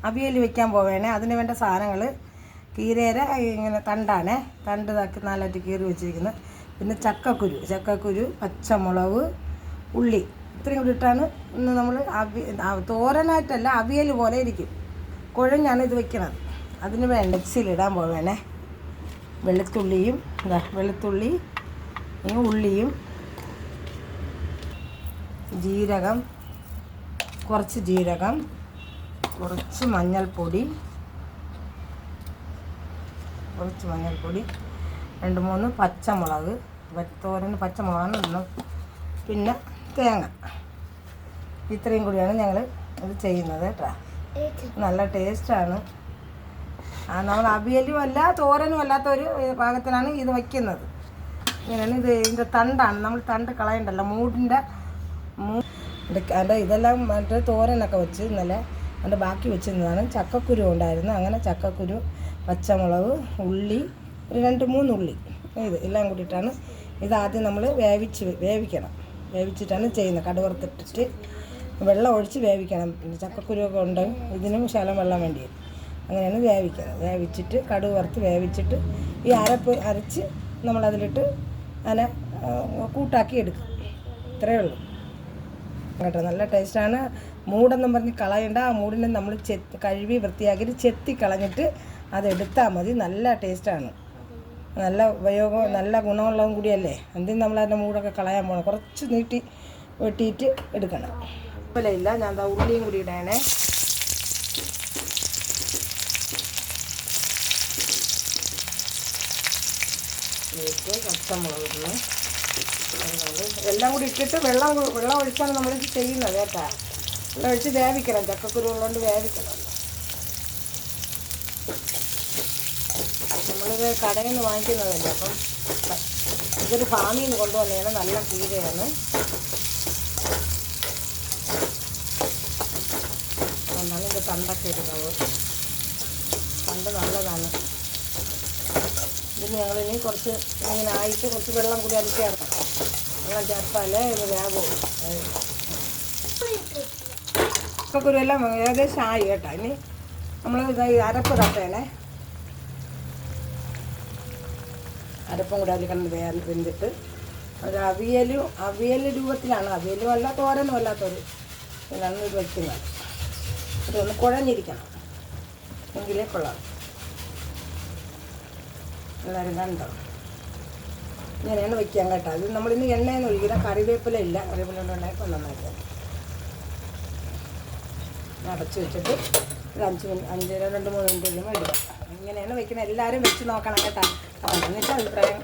അവിയൽ വെക്കാൻ പോവേണേ. അതിന് വേണ്ട സാധനങ്ങൾ കീരേര ഇങ്ങനെ തണ്ടാണ്, തണ്ട് ഇതാക്കി നാലായിട്ട് കീറി വെച്ചിരിക്കുന്നത്. പിന്നെ ചക്കക്കുരു, പച്ചമുളക്, ഉള്ളി, ഇത്രയും കൂടി ഇട്ടാണ് ഇന്ന് നമ്മൾ തോരനായിട്ടല്ല, അവിയൽ പോലെ ഇരിക്കും. കുഴഞ്ഞാണ് ഇത് വെക്കുന്നത്. അതിന് വേണ്ട മിക്സിയിലിടാൻ പോവേണേ. വെളുത്തുള്ളിയും ഉള്ളിയും, ജീരകം, കുറച്ച് മഞ്ഞൾപ്പൊടി, 2-3 പച്ചമുളക്, തോരന് പച്ചമുളകാണ് ഇടണം. പിന്നെ തേങ്ങ. ഇത്രയും കൂടിയാണ് ഞങ്ങൾ ഇത് ചെയ്യുന്നത് കേട്ടോ. നല്ല ടേസ്റ്റാണ്. നമ്മൾ അവിയലും അല്ല തോരനും അല്ലാത്തൊരു പാകത്തിലാണ് ഇത് വയ്ക്കുന്നത്. ഇങ്ങനെയാണ്. ഇതിൻ്റെ തണ്ടാണ്, നമ്മൾ തണ്ട് കളയണ്ടല്ലോ. അതിൻ്റെ ഇതെല്ലാം മറ്റേ തോരനൊക്കെ വെച്ച് ഇന്നലെ അതിൻ്റെ ബാക്കി വെച്ചിരുന്നതാണ്. ചക്കക്കുരു ഉണ്ടായിരുന്നു. അങ്ങനെ ചക്കക്കുരു, പച്ചമുളക്, ഉള്ളി, 2-3 ഉള്ളി, ഇത് എല്ലാം കൂടിയിട്ടാണ് ഇതാദ്യം നമ്മൾ വേവിക്കണം. വേവിച്ചിട്ടാണ് ചെയ്യുന്നത്. കടുവറുത്തിട്ടിട്ട് വെള്ളം ഒഴിച്ച് വേവിക്കണം. ചക്കക്കുരുവൊക്കെ ഉണ്ട്, ഇതിനും ശകലം വെള്ളം വേണ്ടി വരും. അങ്ങനെയാണ് വേവിക്കുന്നത്. വേവിച്ചിട്ട് കടുക് വറുത്ത് വേവിച്ചിട്ട് ഈ അരച്ച് നമ്മളതിലിട്ട് അതിനെ കൂട്ടാക്കി എടുക്കും. ഇത്രയേ ഉള്ളൂ കേട്ടോ. നല്ല ടേസ്റ്റാണ്. മൂടെന്നും പറഞ്ഞ് കളയണ്ട. ആ മൂടിനെ നമ്മൾ കഴുകി വൃത്തിയാക്കിയിട്ട് ചെത്തി കളഞ്ഞിട്ട് അതെടുത്താൽ മതി. നല്ല ടേസ്റ്റാണ്. നല്ല ഉപയോഗം, നല്ല ഗുണമുള്ളതും കൂടിയല്ലേ. എന്തിനും നമ്മളതിൻ്റെ മൂടൊക്കെ കളയാൻ പോകണം. കുറച്ച് നീട്ടി വെട്ടിയിട്ട് എടുക്കണം. ഇല്ല, ഞാൻ എന്താ ഉള്ളിയും കൂടി ഇടണേ. പച്ചമുളക് ഇടണം. എല്ലാം കൂടി ഇട്ടിട്ട് വെള്ളം ഒഴിച്ചാണ് നമ്മളിത് ചെയ്യുന്നത് കേട്ടോ. വെള്ളം ഒഴിച്ച് വേവിക്കണം. ചക്കക്കുരു ഉള്ളതുകൊണ്ട് വേവിക്കണം. നമ്മളിത് കടയിൽ നിന്ന് വാങ്ങിക്കുന്നതല്ലേ, അപ്പം ഇതൊരു ഫാമിൽ നിന്ന് കൊണ്ടുവന്നതാണ്. നല്ല കീരയാണ്. എന്നാണ് ഇത് തണ്ടൊക്കെ ഇടുന്നത്. തണ്ട് നല്ലതാണ്. ഇതിന് ഞങ്ങളിനി കുറച്ച് ഇങ്ങനെ ആയിട്ട് കുറച്ച് വെള്ളം കൂടി അതിൽ ചേർക്കണം. വെള്ളം ചേർത്താലേ ഇത് വേഗവും. ചക്കക്കുരു എല്ലാം ഏകദേശം ആയി കേട്ടോ. ഇനി നമ്മൾ അരപ്പ് തട്ടേണേ. അരപ്പും കൂടി അതിൽ കണ്ട് വെന്തിട്ട് ഒരു അവിയൽ രൂപത്തിലാണ്. അവിയലും അല്ല തോരനും അല്ലാത്തൊരു ഇതിലാണ് ഇത് വയ്ക്കുന്നത്. അതൊന്ന് കുഴഞ്ഞിരിക്കണം, എങ്കിലേ കൊള്ളാം. എല്ലാവരും കണ്ടോ? ഇങ്ങനെയാണ് വയ്ക്കാൻ കേട്ടോ. അത് നമ്മളിന്ന് എണ്ണയൊന്നും ഒഴിക്കില്ല. കറിവേപ്പില ഉണ്ടെങ്കിൽ കൊണ്ടുവന്നാക്കാം. അടച്ച് വെച്ചിട്ട് ഒരു 2-3 മിനിറ്റ് കഴിയുമ്പോൾ എടുക്കാം. ഇങ്ങനെയാണ് വയ്ക്കുന്നത്. എല്ലാവരും വെച്ച് നോക്കണം കേട്ടോ. എന്നിട്ട് അഭിപ്രായം